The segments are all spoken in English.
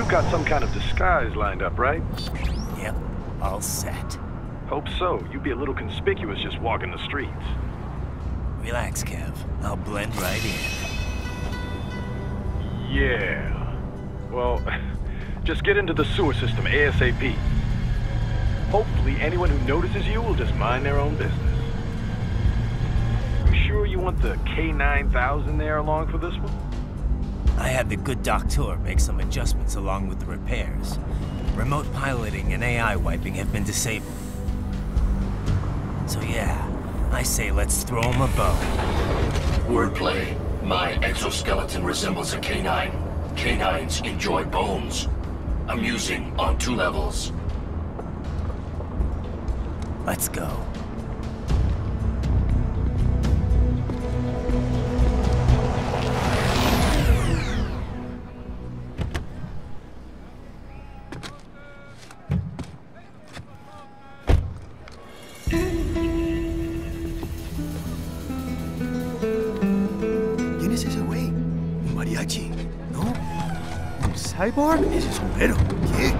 You've got some kind of disguise lined up, right? Yep, all set. Hope so. You'd be a little conspicuous just walking the streets. Relax, Kev. I'll blend right in. Yeah. Well, just get into the sewer system ASAP. Hopefully anyone who notices you will just mind their own business. You sure you want the K9000 there along for this one? I had the good doctor make some adjustments along with the repairs. Remote piloting and AI wiping have been disabled. So yeah, I say let's throw him a bone. Wordplay. My exoskeleton resembles a canine. Canines enjoy bones. Amusing on 2 levels. Let's go. ¿Quién es ese güey? ¿Un mariachi? ¿No? ¿Un cyborg? Ese sombrero. ¿Qué?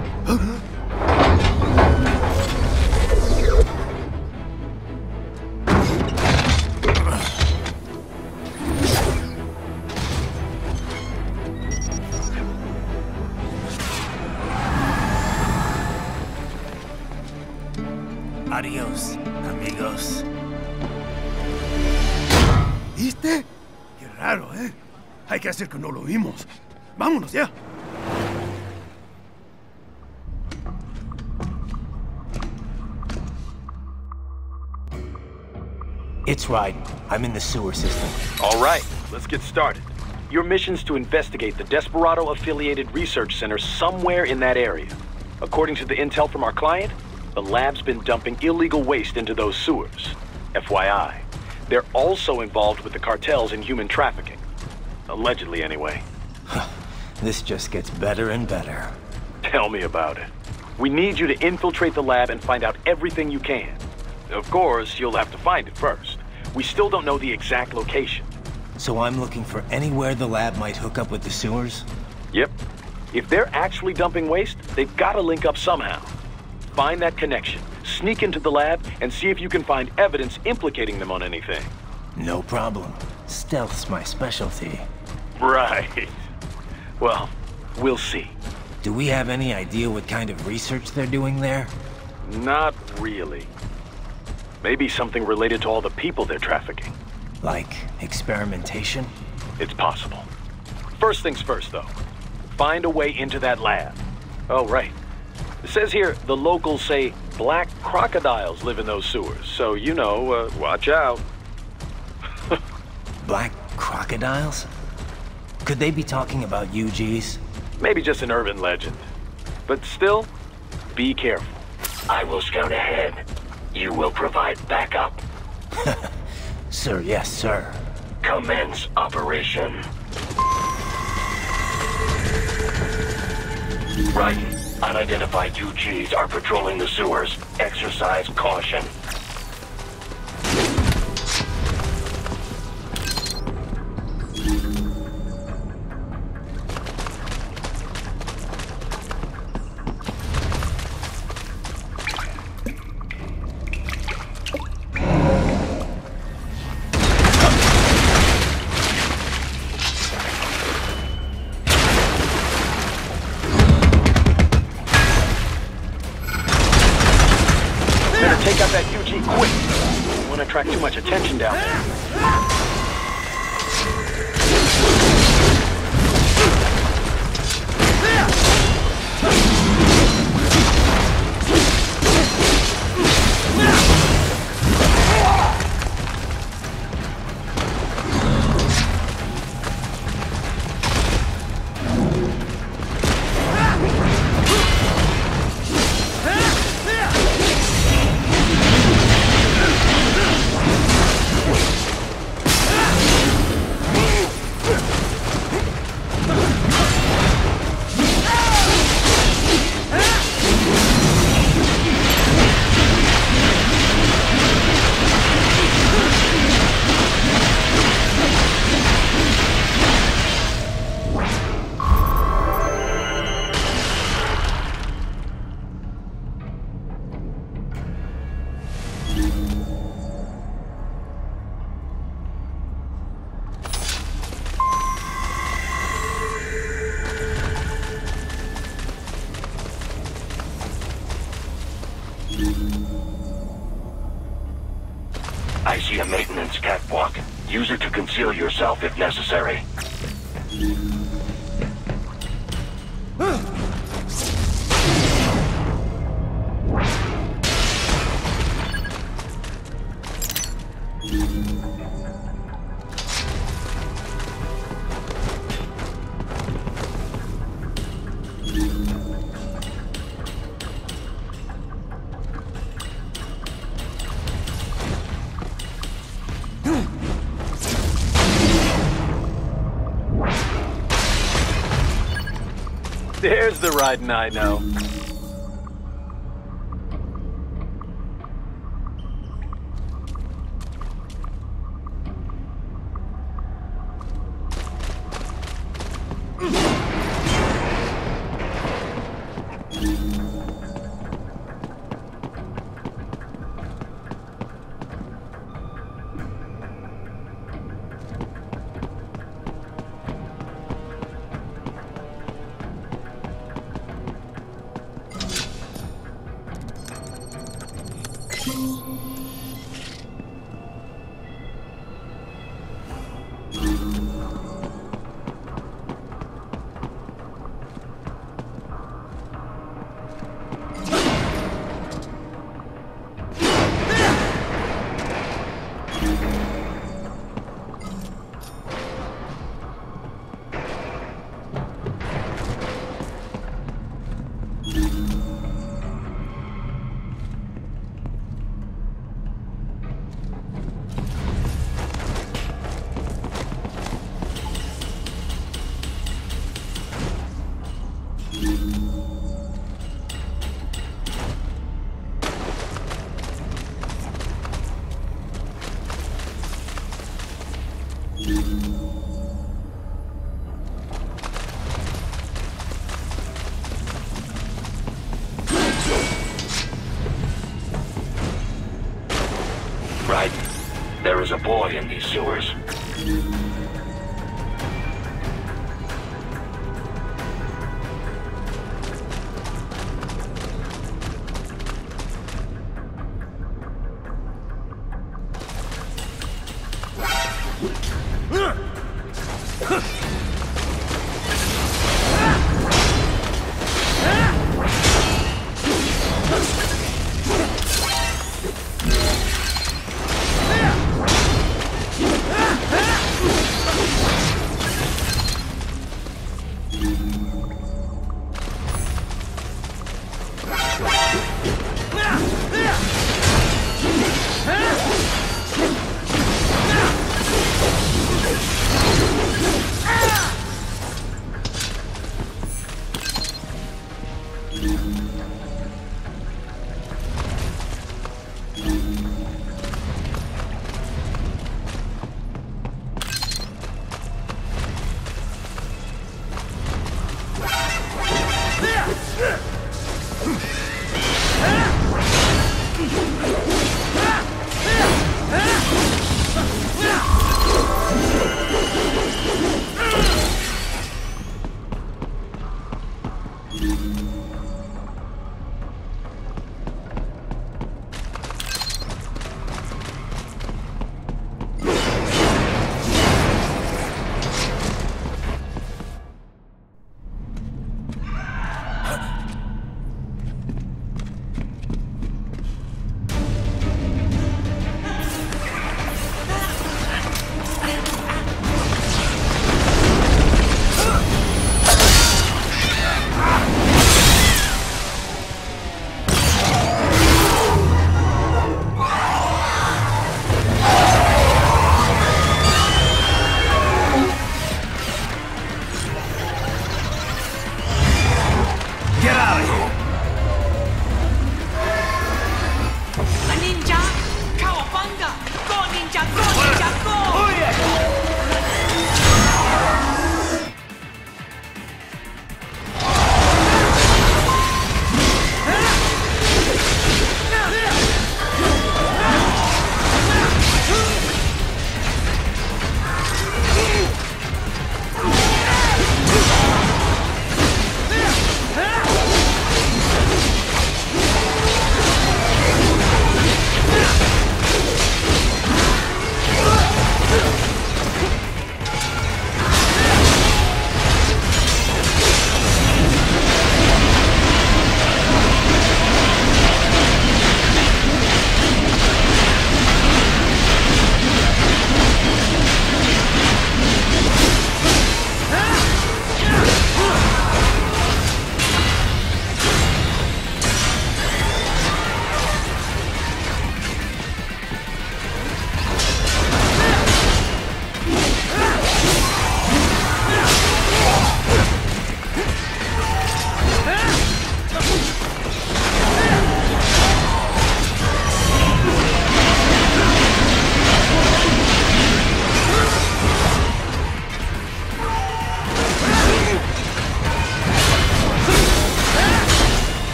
Adiós, amigos. ¿Viste? Qué raro, ¿eh? Hay que hacer que no lo vimos. Vámonos ya. It's right. I'm in the sewer system. All right, let's get started. Your mission's to investigate the Desperado-affiliated research center somewhere in that area. According to the intel from our client, the lab's been dumping illegal waste into those sewers. FYI, they're also involved with the cartels in human trafficking. Allegedly, anyway. This just gets better and better. Tell me about it. We need you to infiltrate the lab and find out everything you can. Of course, you'll have to find it first. We still don't know the exact location. So I'm looking for anywhere the lab might hook up with the sewers? Yep. If they're actually dumping waste, they've got to link up somehow. Find that connection, sneak into the lab, and see if you can find evidence implicating them on anything. No problem. Stealth's my specialty. Right. Well, we'll see. Do we have any idea what kind of research they're doing there? Not really. Maybe something related to all the people they're trafficking. Like experimentation? It's possible. First things first, though. Find a way into that lab. Oh, right. It says here the locals say black crocodiles live in those sewers, so you know, watch out. Black crocodiles? Could they be talking about UGs? Maybe just an urban legend. But still, be careful. I will scout ahead. You will provide backup. Sir, yes, sir. Commence operation. Right. Unidentified UGs are patrolling the sewers. Exercise caution. Take out that UG quick. Don't want to attract too much attention down there. I see a maintenance catwalk. Use it to conceal yourself if necessary. There's the riding I know. Right. There is a boy in these sewers.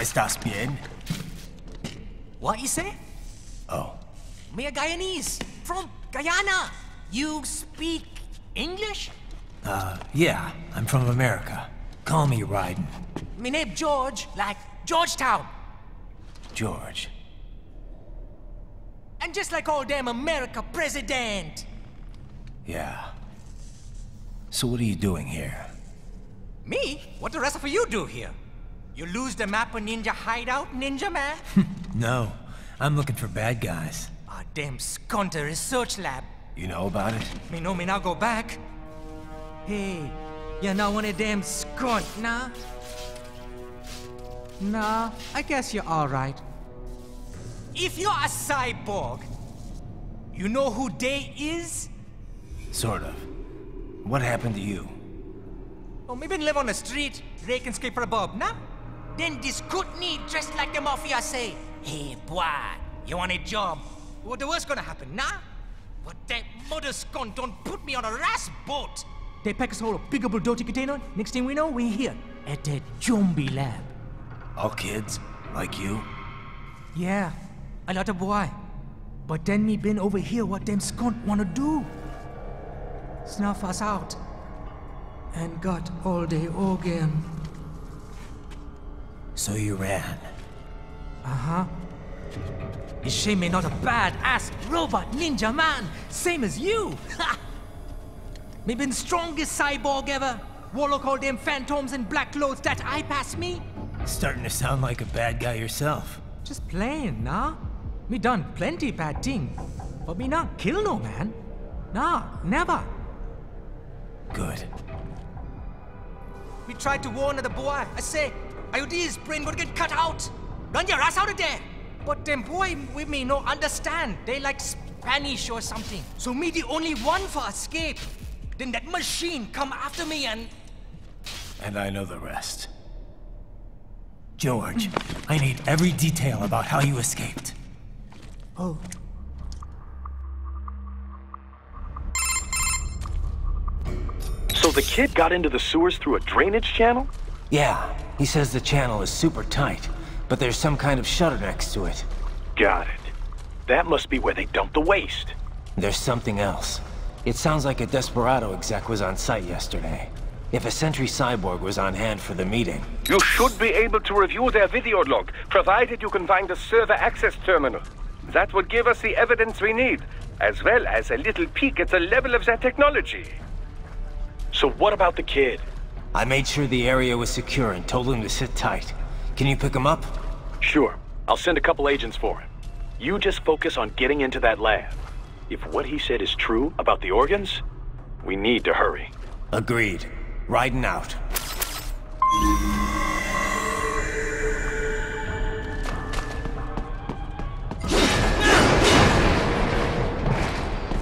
¿Estás bien? What you say? Oh. Me a Guyanese, from Guyana. You speak English? Yeah, I'm from America. Call me Ryden. Me name George, like Georgetown. George. And just like all damn America president. Yeah. So what are you doing here? Me? What the rest of you do here? You lose the map of Ninja hideout, Ninja man? No, I'm looking for bad guys. Ah, damn skunter research lab. You know about it? Me know me now go back. Hey, you're not one of them skunt, nah? Nah, I guess you're alright. If you're a cyborg, you know who they is? Sort of. What happened to you? Oh, me been live on the street, rake and scrape for a bob, nah? Then this kootenai dressed like the mafia say, hey, boy, you want a job? What the worst gonna happen, nah? But that mother skunt don't put me on a ras boat. They pack us all a big old dirty container. Next thing we know, we're here at that zombie lab. All kids? Like you? Yeah, a lot of boy. But then me been over here what them skunt wanna do. Snuff us out. And got all the organ. So you ran. Uh-huh. You shame me not a bad-ass robot ninja man, same as you. Ha! Me been strongest cyborg ever. Warlock all them phantoms in black clothes that eye pass me. Starting to sound like a bad guy yourself. Just plain, nah? Me done plenty bad thing. But me not kill no man. Nah, never. Good. We tried to warn the boy. I say, IOD's brain gonna get cut out. Run your ass out of there. But them boy with me no understand. They like Spanish or something. So me the only one for escape. Then that machine come after me and... And I know the rest. George, I need every detail about how you escaped. Oh. So the kid got into the sewers through a drainage channel? Yeah, he says the channel is super tight, but there's some kind of shutter next to it. Got it. That must be where they dumped the waste. There's something else. It sounds like a Desperado exec was on site yesterday. If a Sentry Cyborg was on hand for the meeting... You should be able to review their video log, provided you can find the server access terminal. That would give us the evidence we need, as well as a little peek at the level of their technology. So what about the kid? I made sure the area was secure and told him to sit tight. Can you pick him up? Sure. I'll send a couple agents for him. You just focus on getting into that lab. If what he said is true about the organs, we need to hurry. Agreed. Riding out.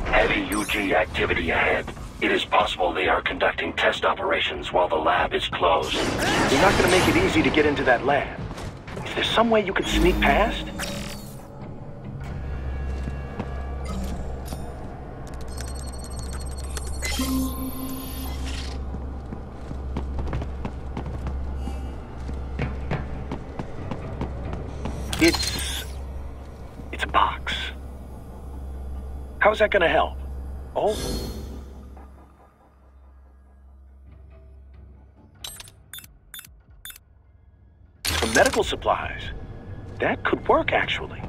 Heavy UG activity ahead. It is possible they are conducting test operations while the lab is closed. They're not gonna make it easy to get into that lab. Is there some way you could sneak past? It's a box. How's that gonna help? Oh. For medical supplies. That could work, actually.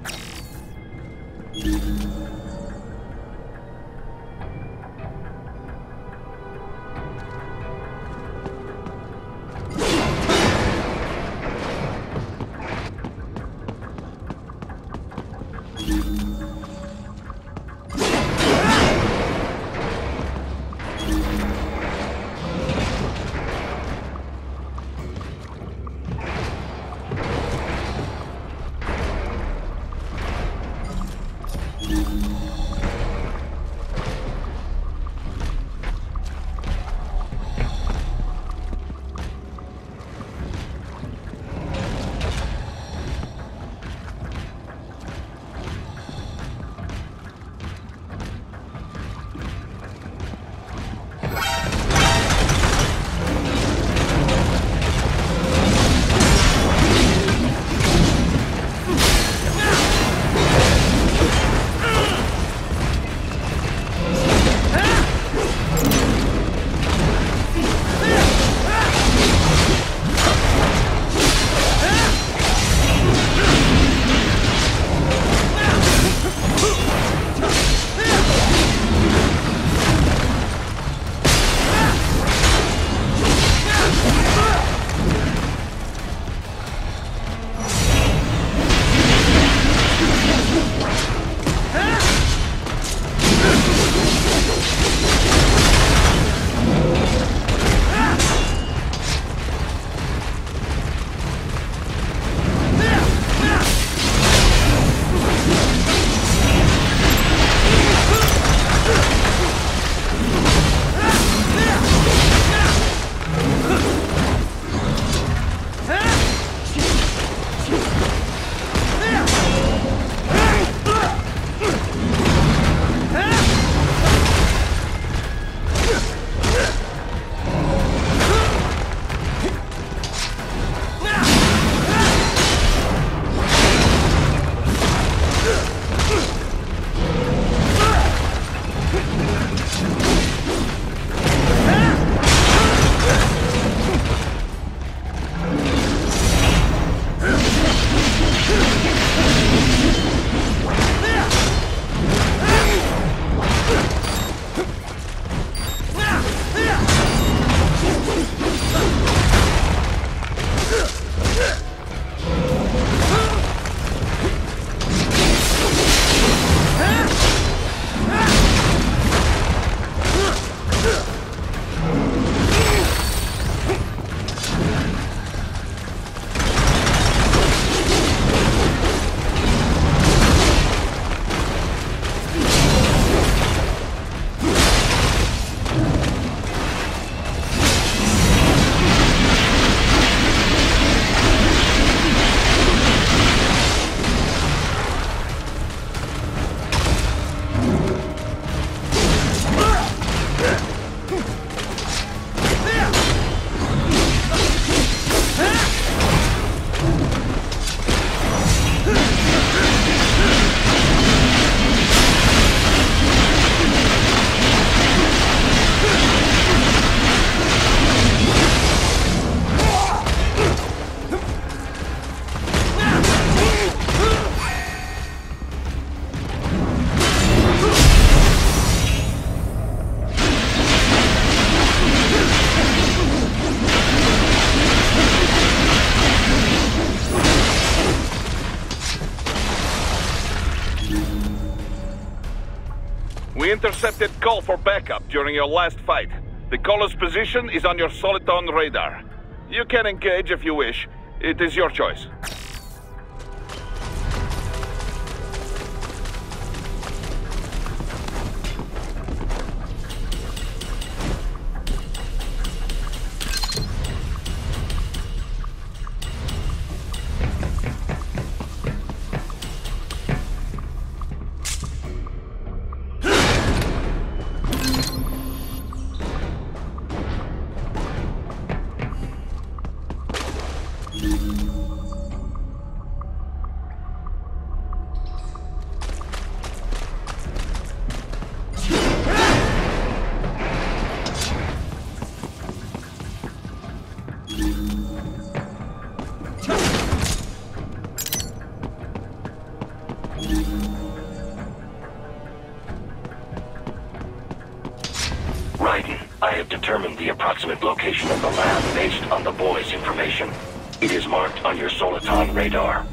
intercepted call for backup during your last fight. The caller's position is on your Soliton radar. You can engage if you wish. It is your choice. I have determined the approximate location of the lab based on the boy's information. It is marked on your Soliton radar.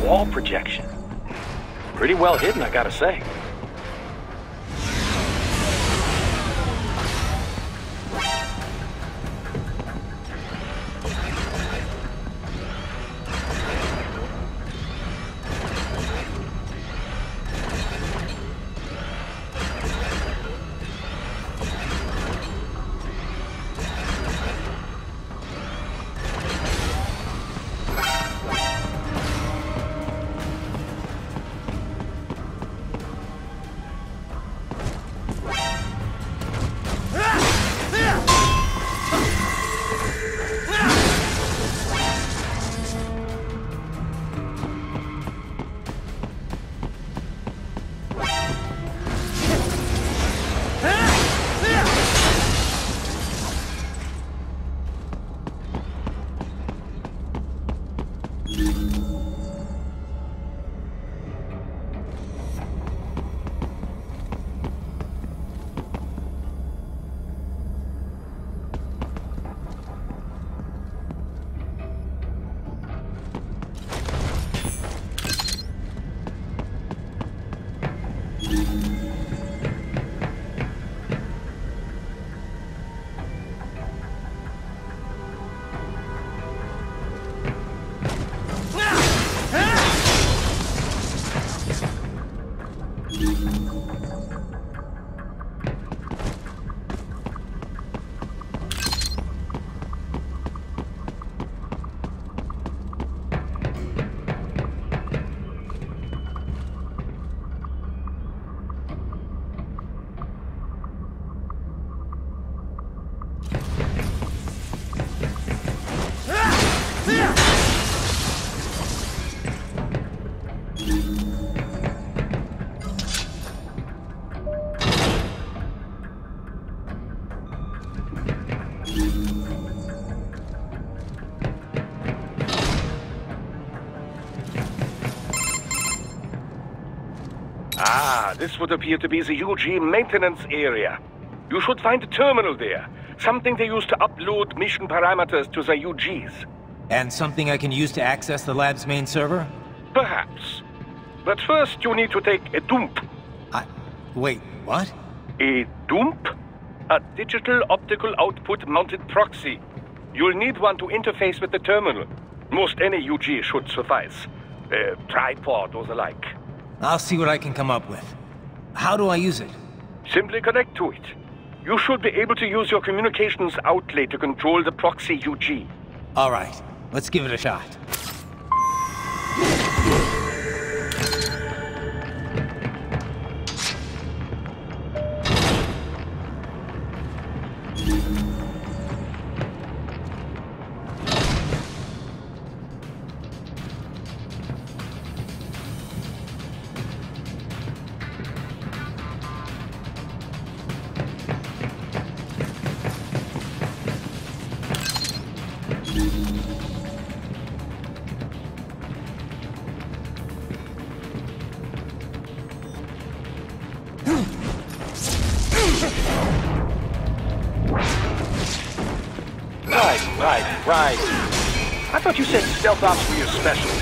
Wall projection. Pretty well hidden, I gotta say. Ah, this would appear to be the UG maintenance area. You should find a terminal there. Something they use to upload mission parameters to the UGs. And something I can use to access the lab's main server? Perhaps. But first you need to take a dump. Wait, what? A dump? A digital optical output mounted proxy. You'll need one to interface with the terminal. Most any UG should suffice. A tripod or the like. I'll see what I can come up with. How do I use it? Simply connect to it. You should be able to use your communications outlet to control the proxy UG. All right, let's give it a shot. Right. I thought you said stealth ops were your specialty.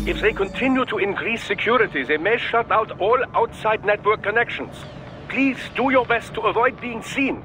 If they continue to increase security, they may shut out all outside network connections. Please do your best to avoid being seen.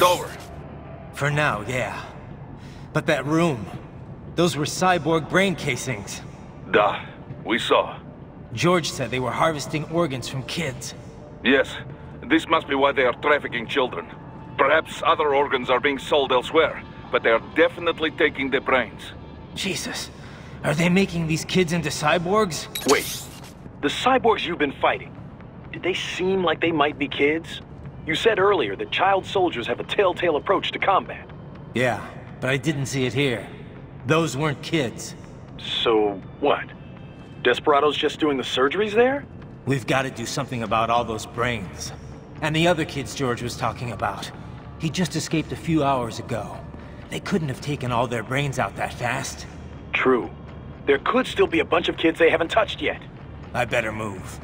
it over? For now, yeah. But that room, those were cyborg brain casings. Duh, we saw. George said they were harvesting organs from kids. Yes, this must be why they are trafficking children. Perhaps other organs are being sold elsewhere, but they are definitely taking the brains. Jesus, are they making these kids into cyborgs? Wait, the cyborgs you've been fighting, did they seem like they might be kids? You said earlier that child soldiers have a telltale approach to combat. Yeah, but I didn't see it here. Those weren't kids. So, what? Desperado's just doing the surgeries there? We've got to do something about all those brains. And the other kids George was talking about. He just escaped a few hours ago. They couldn't have taken all their brains out that fast. True. There could still be a bunch of kids they haven't touched yet. I better move.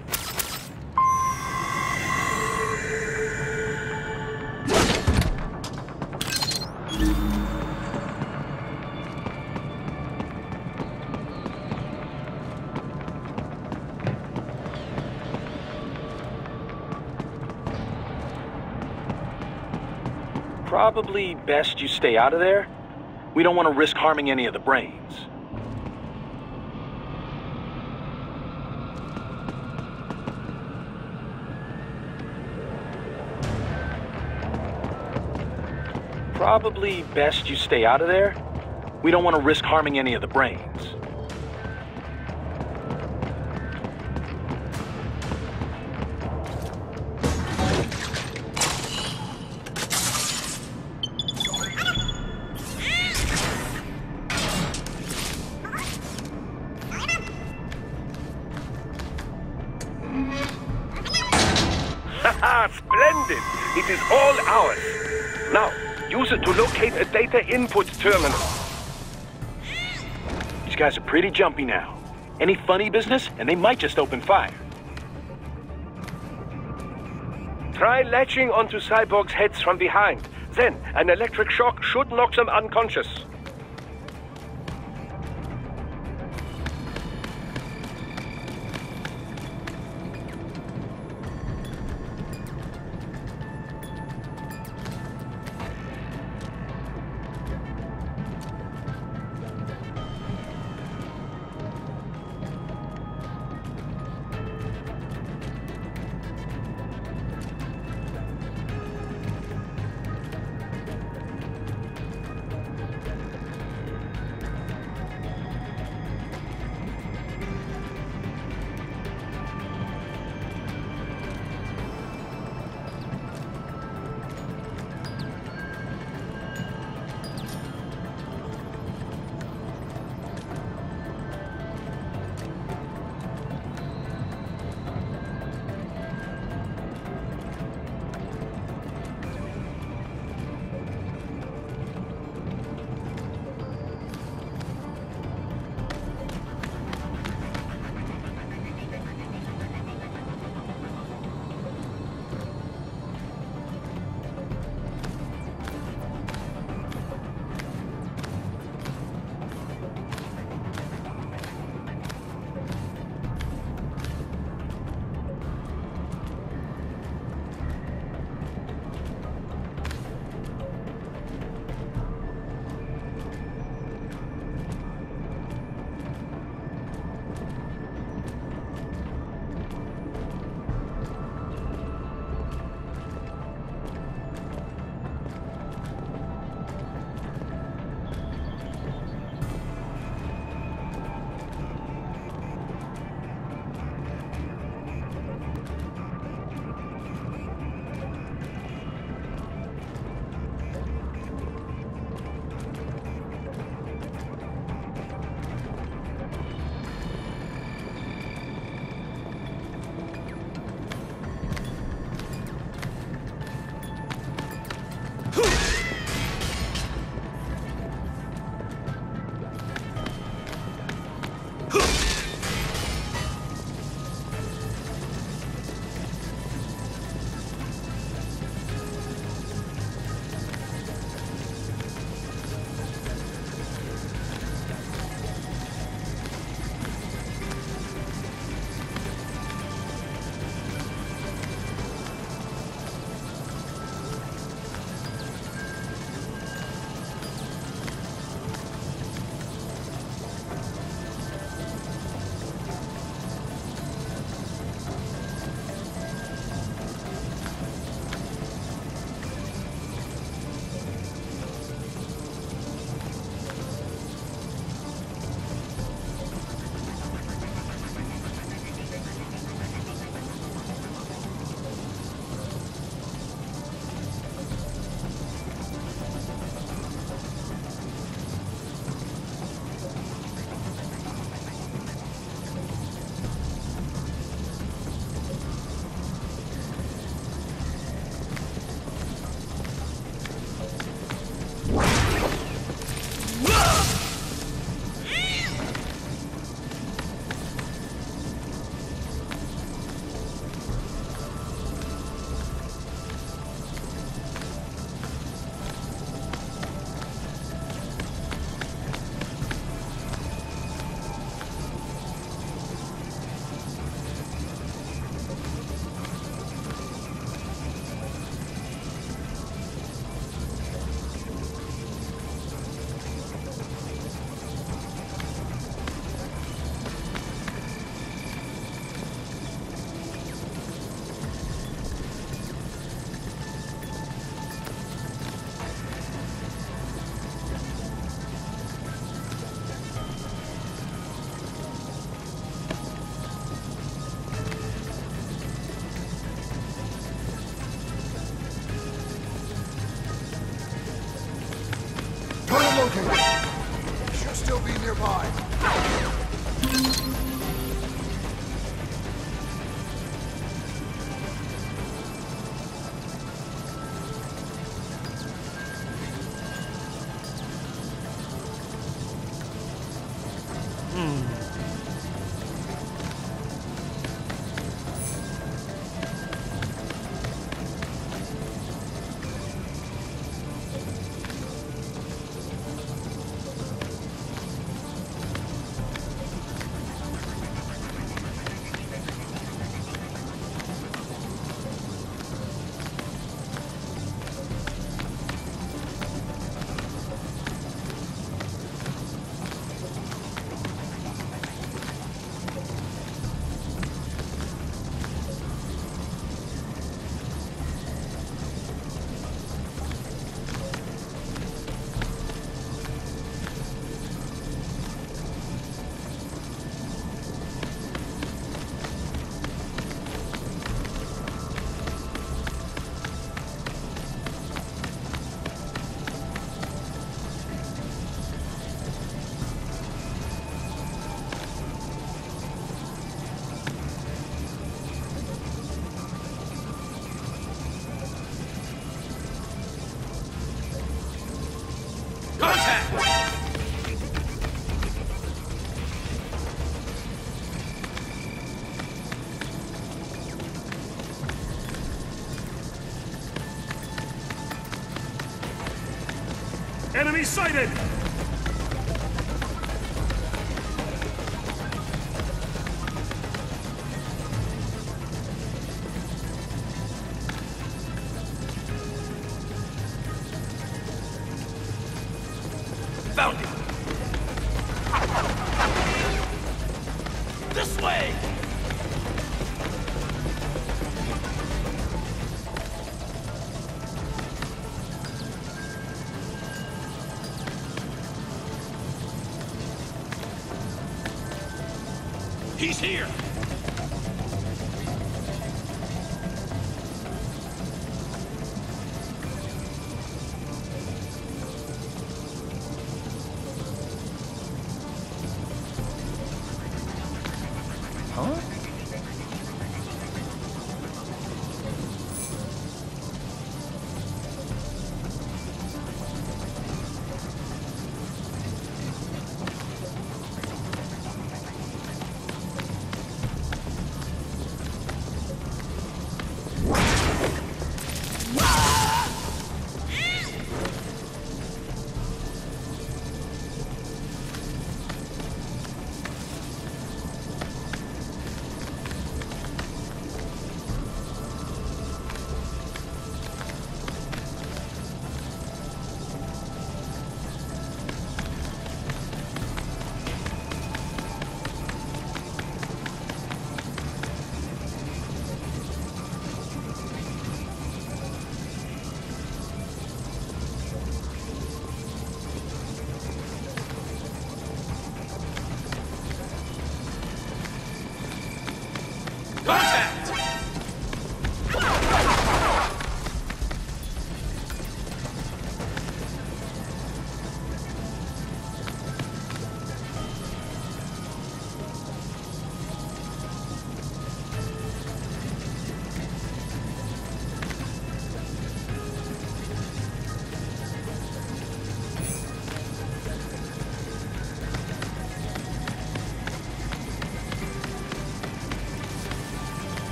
Probably best you stay out of there. We don't want to risk harming any of the brains. Probably best you stay out of there. We don't want to risk harming any of the brains. Haha, splendid! It is all ours. Now, use it to locate a data input terminal. These guys are pretty jumpy now. Any funny business, and they might just open fire. Try latching onto cyborgs' heads from behind. Then, an electric shock should knock them unconscious. Enemy sighted! Found him! This way! He's here!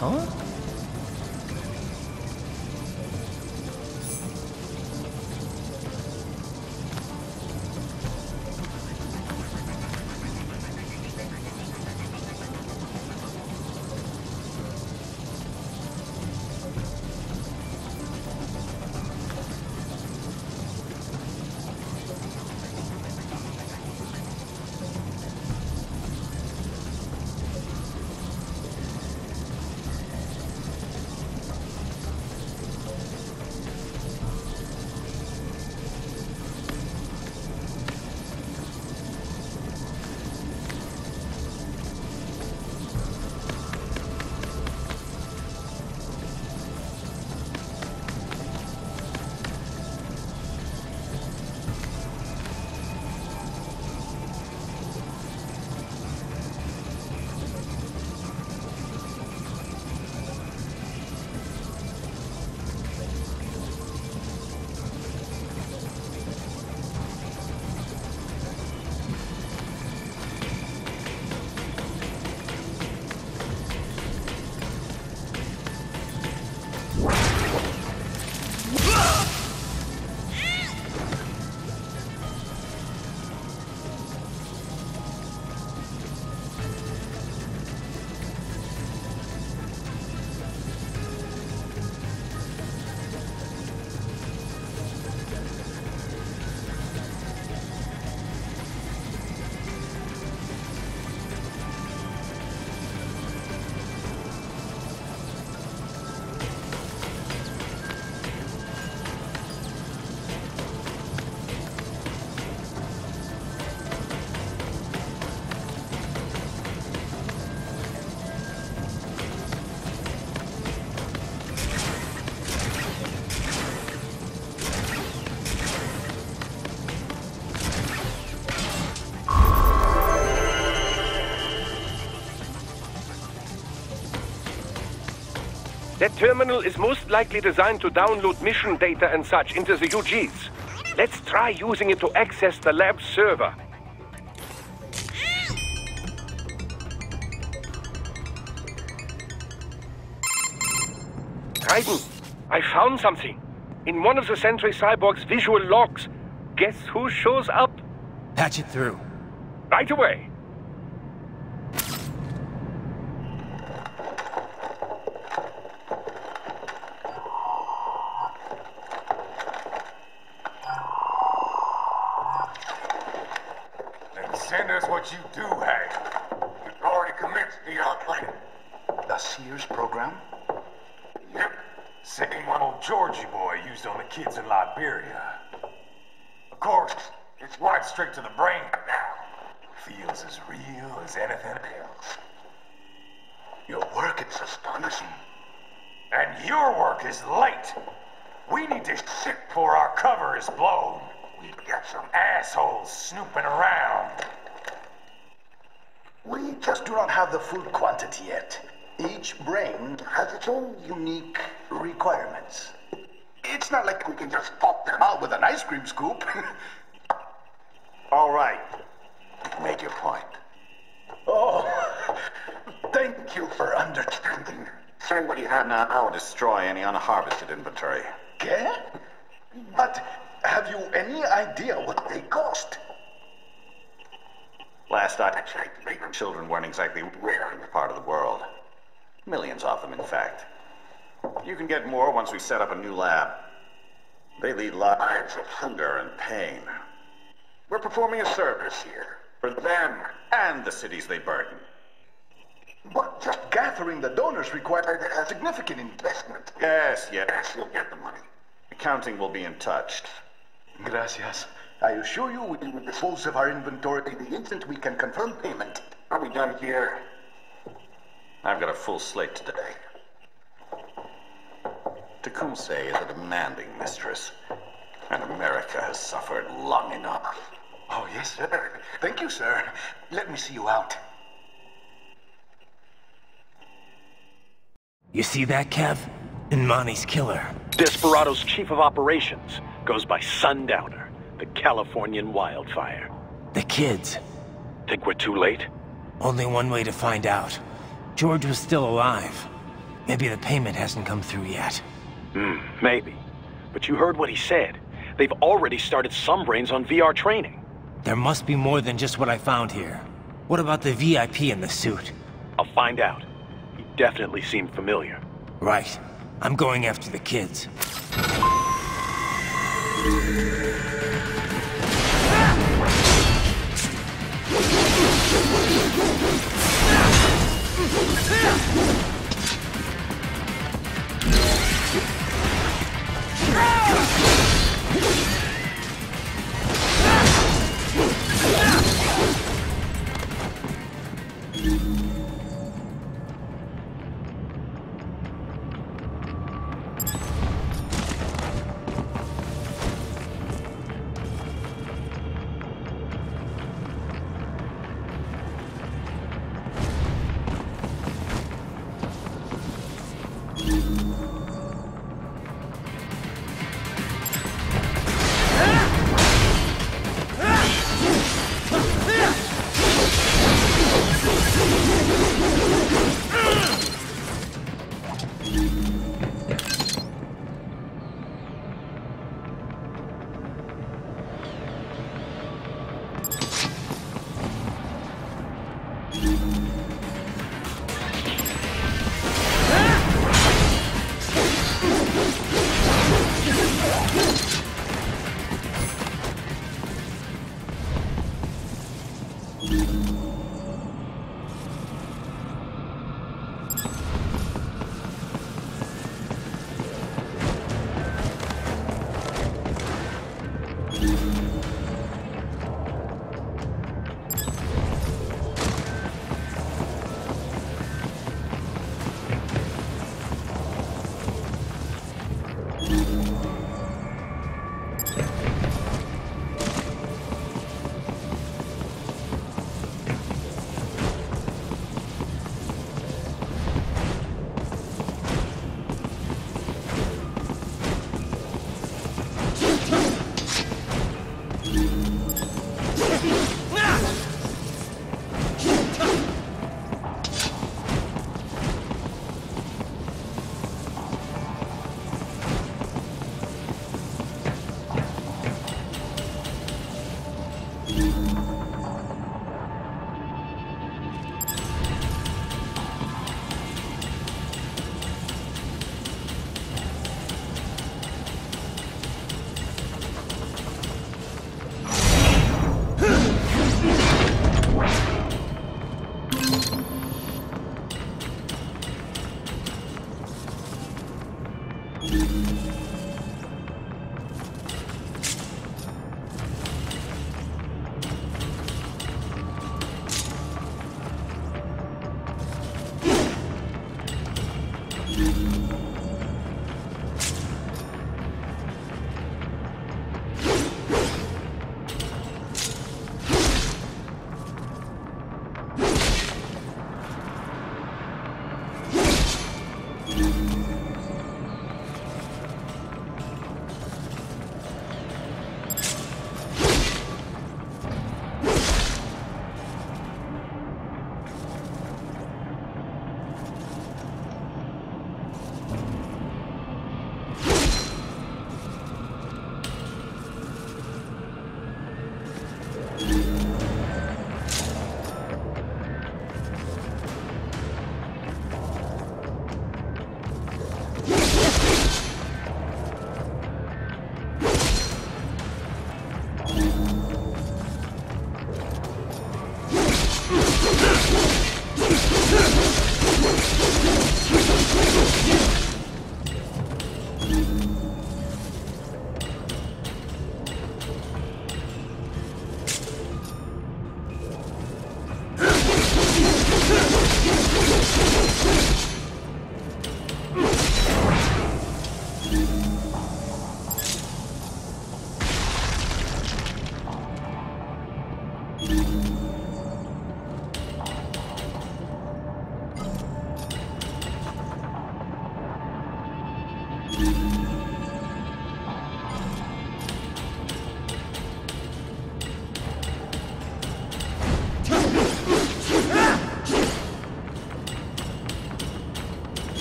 huh? That terminal is most likely designed to download mission data and such into the UGs. Let's try using it to access the lab's server. Raiden, I found something. In one of the Sentry Cyborg's visual logs. Guess who shows up? Patch it through. Right away. Send us what you do have. We've already commenced the plan. The Sears program? Yep. Same one old Georgie boy used on the kids in Liberia. Of course, it's right straight to the brain now. Feels as real as anything else. Your work is astonishing. And your work is late. We need to shit before our cover is blown. We've got some assholes snooping around. We just do not have the full quantity yet. Each brain has its own unique requirements. It's not like we can just pop them out with an ice cream scoop. All right. Make your point. Oh, thank you for understanding. Send what you have now or destroy any unharvested inventory. Okay? But have you any idea what they cost? Last I checked, children weren't exactly rare in this part of the world. Millions of them, in fact. You can get more once we set up a new lab. They lead lives of hunger and pain. We're performing a service here. For them and the cities they burden. But just gathering the donors required a significant investment. Yes, you'll get the money. Accounting will be in touch. Gracias. I assure you we will dispose of our inventory the instant we can confirm payment. Are we done here? I've got a full slate today. Tecumseh is a demanding mistress, and America has suffered long enough. Oh, yes, sir. Thank you, sir. Let me see you out. You see that, Kev? Imani's killer. Desperado's chief of operations goes by Sundowner, the Californian wildfire. The kids. Think we're too late? Only one way to find out. George was still alive. Maybe the payment hasn't come through yet. Maybe. But you heard what he said. They've already started some brains on VR training. There must be more than just what I found here. What about the VIP in the suit? I'll find out. He definitely seemed familiar. Right. I'm going after the kids.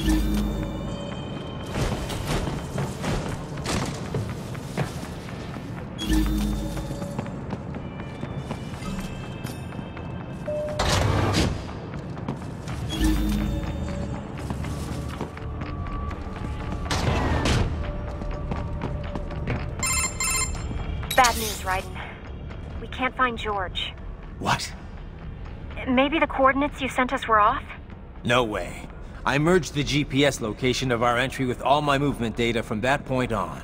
you Bad news, Raiden. We can't find George. What? Maybe the coordinates you sent us were off? No way. I merged the GPS location of our entry with all my movement data from that point on.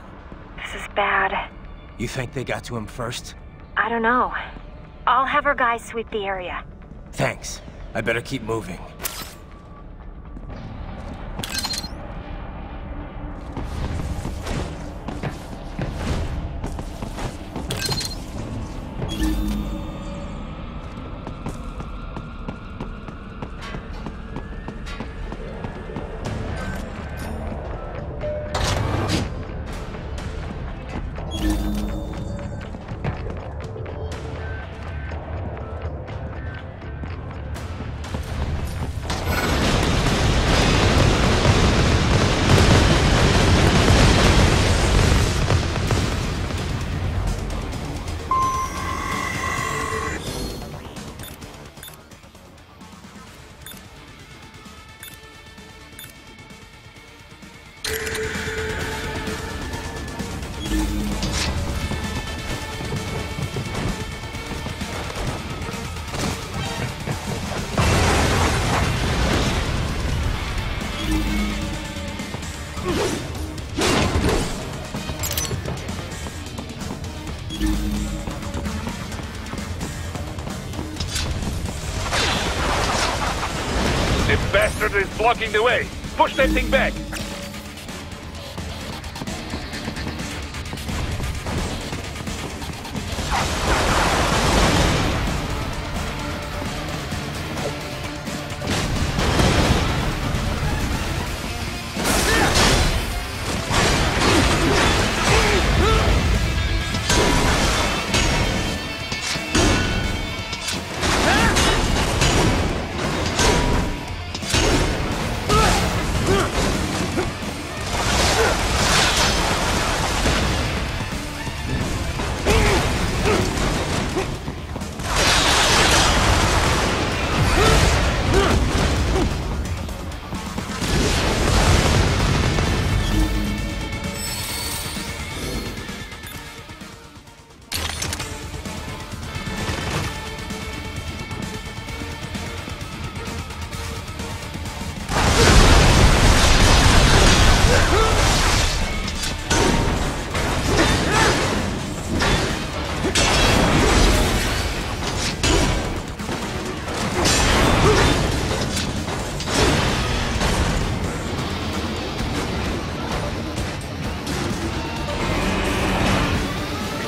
This is bad. You think they got to him first? I don't know. I'll have our guys sweep the area. Thanks. I better keep moving. The bastard is blocking the way. Push that thing back.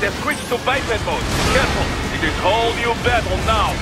They've switched to biped mode. Careful, it is whole new battle now.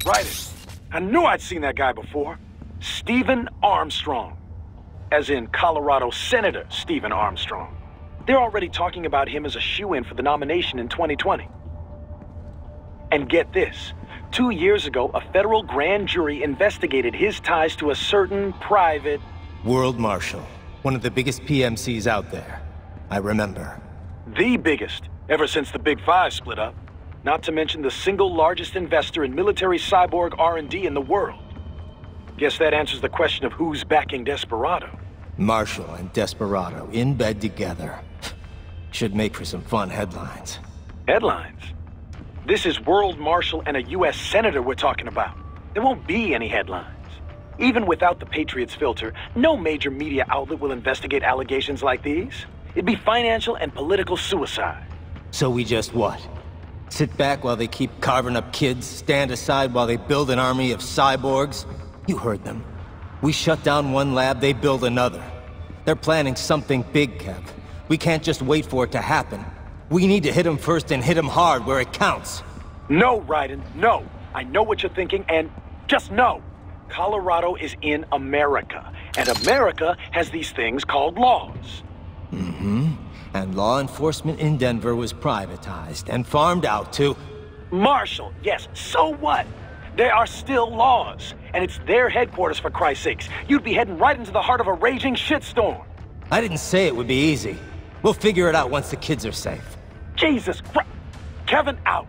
Right. I knew I'd seen that guy before. Stephen Armstrong. As in Colorado Senator Stephen Armstrong. They're already talking about him as a shoo-in for the nomination in 2020. And get this. 2 years ago, a federal grand jury investigated his ties to a certain private... World Marshal. One of the biggest PMCs out there. I remember. The biggest, ever since the Big Five split up. Not to mention the single largest investor in military cyborg R&D in the world. Guess that answers the question of who's backing Desperado. Marshall and Desperado in bed together. Should make for some fun headlines. Headlines? This is World Marshal and a U.S. Senator we're talking about. There won't be any headlines. Even without the Patriots filter, no major media outlet will investigate allegations like these. It'd be financial and political suicide. So we just what? Sit back while they keep carving up kids, stand aside while they build an army of cyborgs? You heard them. We shut down one lab, they build another. They're planning something big, Kev. We can't just wait for it to happen. We need to hit them first and hit them hard where it counts. No, Raiden, no. I know what you're thinking, and just no. Colorado is in America, and America has these things called laws. Mm-hmm. And law enforcement in Denver was privatized and farmed out to... Marshall, yes, so what? There are still laws, and it's their headquarters, for Christ's sakes. You'd be heading right into the heart of a raging shitstorm. I didn't say it would be easy. We'll figure it out once the kids are safe. Jesus Christ! Kevin, out!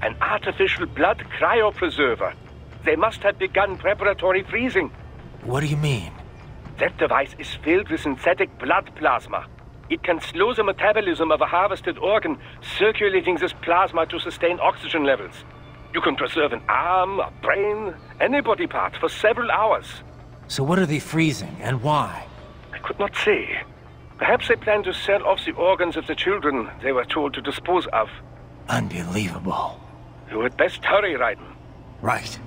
An artificial blood cryopreserver. They must have begun preparatory freezing. What do you mean? That device is filled with synthetic blood plasma. It can slow the metabolism of a harvested organ, circulating this plasma to sustain oxygen levels. You can preserve an arm, a brain, any body part for several hours. So what are they freezing, and why? I could not say. Perhaps they plan to sell off the organs of the children they were told to dispose of. Unbelievable. You had best hurry, Raiden. Right.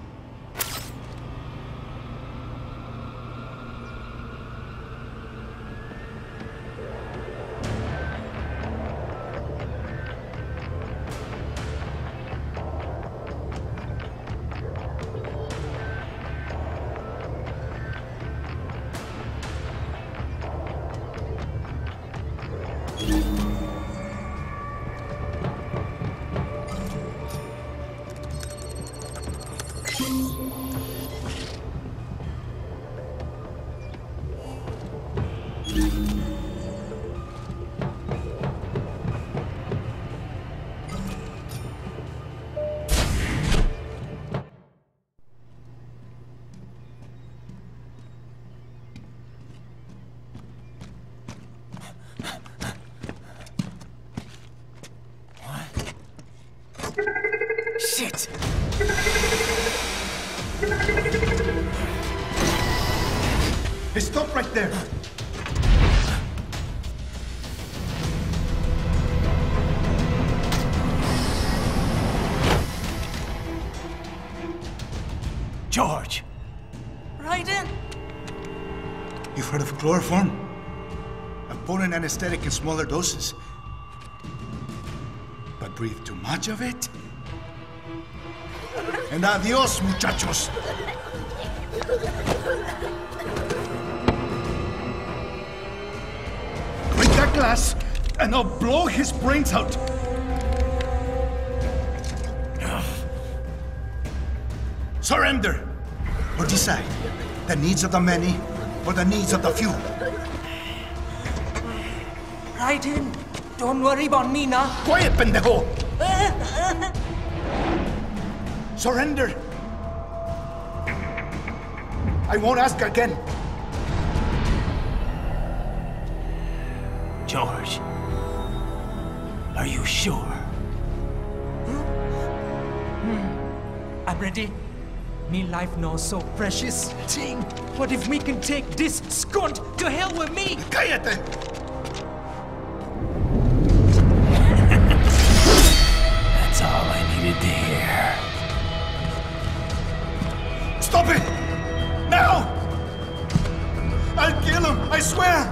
Shit! Hey, stop right there! George! Right in! You've heard of chloroform? A potent anesthetic in smaller doses. But breathe too much of it? And adios, muchachos! Break that glass, and I'll blow his brains out! Surrender! Or decide, the needs of the many, or the needs of the few. Right in! Don't worry about me now! Quiet, pendejo! Surrender! I won't ask again. George, are you sure? I'm ready. Me life now so precious. Ting, what if we can take this skunt to hell with me? Cállate! That's all I needed to hear. Stop it! Now! I'll kill him, I swear!